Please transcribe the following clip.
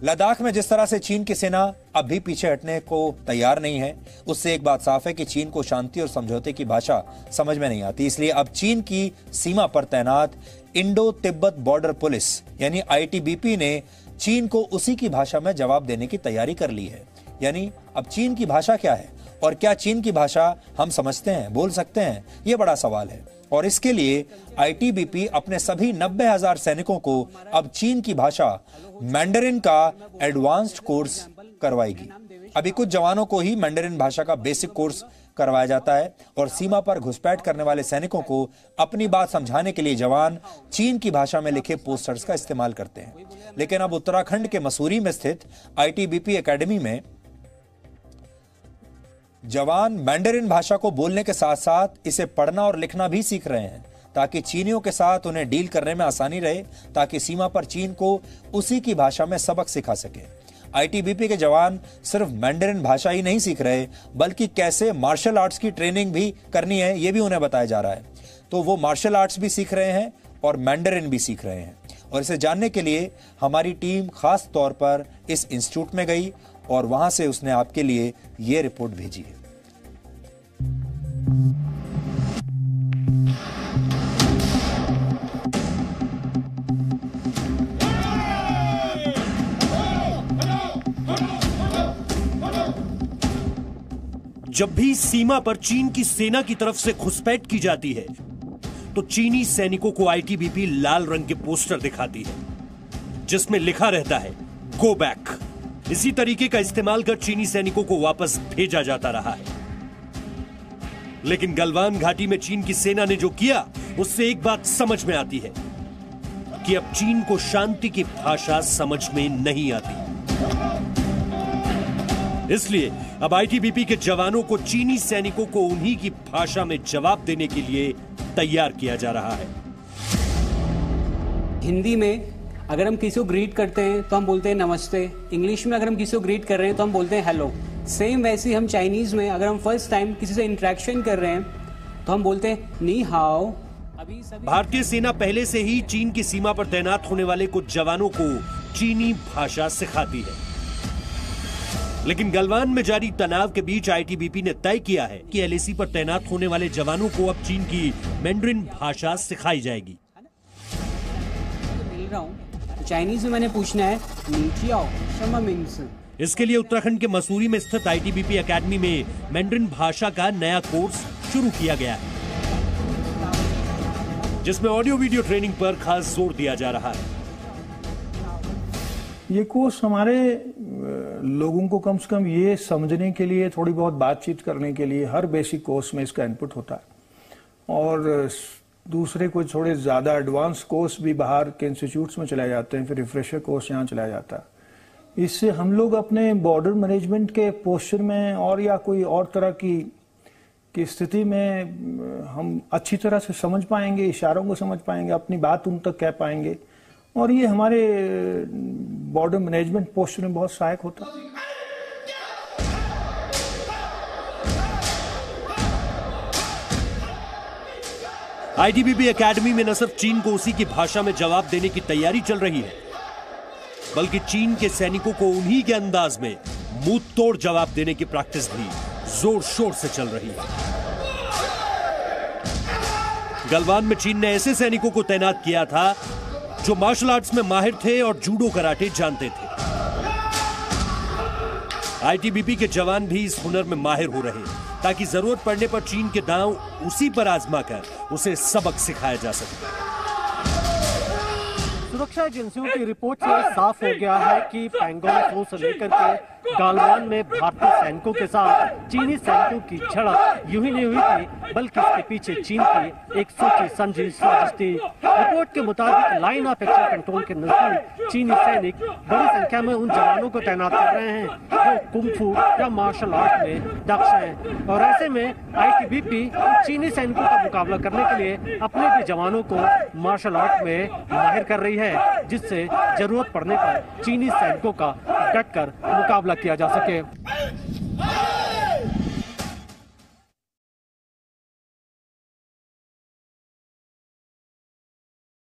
लद्दाख में जिस तरह से चीन की सेना अब भी पीछे हटने को तैयार नहीं है, उससे एक बात साफ है कि चीन को शांति और समझौते की भाषा समझ में नहीं आती। इसलिए अब चीन की सीमा पर तैनात इंडो तिब्बत बॉर्डर पुलिस यानी आईटीबीपी ने चीन को उसी की भाषा में जवाब देने की तैयारी कर ली है। यानी अब चीन की भाषा क्या है और क्या चीन की भाषा हम समझते हैं, बोल सकते हैं, यह बड़ा सवाल है। और इसके लिए आईटीबीपी अपने सभी 90,000 सैनिकों को अब चीन की भाषा मैंडरिन का एडवांस्ड कोर्स करवाएगी। अभी कुछ जवानों को ही मैंडरिन भाषा का बेसिक कोर्स करवाया जाता है और सीमा पर घुसपैठ करने वाले सैनिकों को अपनी बात समझाने के लिए जवान चीन की भाषा में लिखे पोस्टर्स का इस्तेमाल करते हैं। लेकिन अब उत्तराखंड के मसूरी में स्थित आईटीबीपी एकेडमी में जवान मैंडरिन भाषा को बोलने के साथ साथ इसे पढ़ना और लिखना भी सीख रहे हैं ताकि चीनियों के साथ उन्हें डील करने में आसानी रहे, ताकि सीमा पर चीन को उसी की भाषा में सबक सिखा सके। आईटीबीपी के जवान सिर्फ मैंडरिन भाषा ही नहीं सीख रहे, बल्कि कैसे मार्शल आर्ट्स की ट्रेनिंग भी करनी है, यह भी उन्हें बताया जा रहा है। तो वो मार्शल आर्ट्स भी सीख रहे हैं और मैंडरिन भी सीख रहे हैं। और इसे जानने के लिए हमारी टीम खास तौर पर इस इंस्टीट्यूट में गई और वहां से उसने आपके लिए यह रिपोर्ट भेजी है। जब भी सीमा पर चीन की सेना की तरफ से घुसपैठ की जाती है तो चीनी सैनिकों को आईटीबीपी लाल रंग के पोस्टर दिखाती है जिसमें लिखा रहता है गो बैक। इसी तरीके का इस्तेमाल कर चीनी सैनिकों को वापस भेजा जाता रहा है। लेकिन गलवान घाटी में चीन की सेना ने जो किया उससे एक बात समझ में आती है कि अब चीन को शांति की भाषा समझ में नहीं आती। इसलिए अब आईटीबीपी के जवानों को चीनी सैनिकों को उन्हीं की भाषा में जवाब देने के लिए तैयार किया जा रहा है। हिंदी में अगर हम किसी को ग्रीट करते हैं तो हम बोलते हैं नमस्ते। इंग्लिश में अगर हम किसी को ग्रीट कर रहे हैं तो हम बोलते हैं हेलो। सेम वैसे ही हम चाइनीज में अगर हम फर्स्ट टाइम किसी से इंटरेक्शन कर रहे हैं तो हम बोलते हैं नी हाओ। भारतीय सेना पहले से ही चीन की सीमा पर तैनात होने वाले कुछ जवानों को चीनी भाषा सिखाती है। लेकिन गलवान में जारी तनाव के बीच आईटीबीपी ने तय किया है कि एलएसी पर तैनात होने वाले जवानों को अब चीन की मैंडरिन भाषा सिखाई जाएगी। मिल रहा हूं, चाइनीज में मैंने पूछना है नीचियाओ शमा मिंग्स। इसके लिए उत्तराखंड के मसूरी में स्थित आईटीबीपी एकेडमी में मैंडरिन भाषा का नया कोर्स शुरू किया गया है जिसमें ऑडियो वीडियो ट्रेनिंग पर खास जोर दिया जा रहा है। ये कोर्स हमारे लोगों को कम से कम ये समझने के लिए, थोड़ी बहुत बातचीत करने के लिए, हर बेसिक कोर्स में इसका इनपुट होता है। और दूसरे कुछ थोड़े ज़्यादा एडवांस कोर्स भी बाहर के इंस्टीट्यूट्स में चलाए जाते हैं, फिर रिफ्रेशर कोर्स यहाँ चलाया जाता है। इससे हम लोग अपने बॉर्डर मैनेजमेंट के पोस्चर में और या कोई और तरह की स्थिति में हम अच्छी तरह से समझ पाएंगे, इशारों को समझ पाएंगे, अपनी बात उन तक कह पाएंगे और ये हमारे बॉर्डर मैनेजमेंट पोस्चर में बहुत सहायक होता है। आईटीबीपी एकेडमी में न सिर्फ चीन को उसी की भाषा में जवाब देने की तैयारी चल रही है, बल्कि चीन के सैनिकों को उन्हीं के अंदाज में मुंह तोड़ जवाब देने की प्रैक्टिस भी जोर शोर से चल रही है। गलवान में चीन ने ऐसे सैनिकों को तैनात किया था जो मार्शल आर्ट्स में माहिर थे और जूडो कराटे जानते थे। आईटीबीपी के जवान भी इस हुनर में माहिर हो रहे ताकि जरूरत पड़ने पर चीन के दांव उसी पर आजमा कर उसे सबक सिखाया जा सके। सुरक्षा एजेंसियों की रिपोर्ट से साफ हो गया है कि पैंगोंग त्सो से लेकर के गलवान में भारतीय सैनिकों के साथ चीनी सैनिकों की झड़प यूं ही नहीं हुई थी, बल्कि इसके पीछे चीन की एक सोची समझी साजिश थी। रिपोर्ट के मुताबिक लाइन ऑफ एक्शन कंट्रोल के नजदीक चीनी सैनिक बड़ी संख्या में उन जवानों को तैनात कर रहे हैं जो कुंफू या मार्शल आर्ट में दक्ष हैं। और ऐसे में आईटीबीपी चीनी सैनिकों का मुकाबला करने के लिए अपने भी जवानों को मार्शल आर्ट में माहिर कर रही है, जिससे जरूरत पड़ने पर चीनी सैनिकों का डट कर मुकाबला किया जा सके।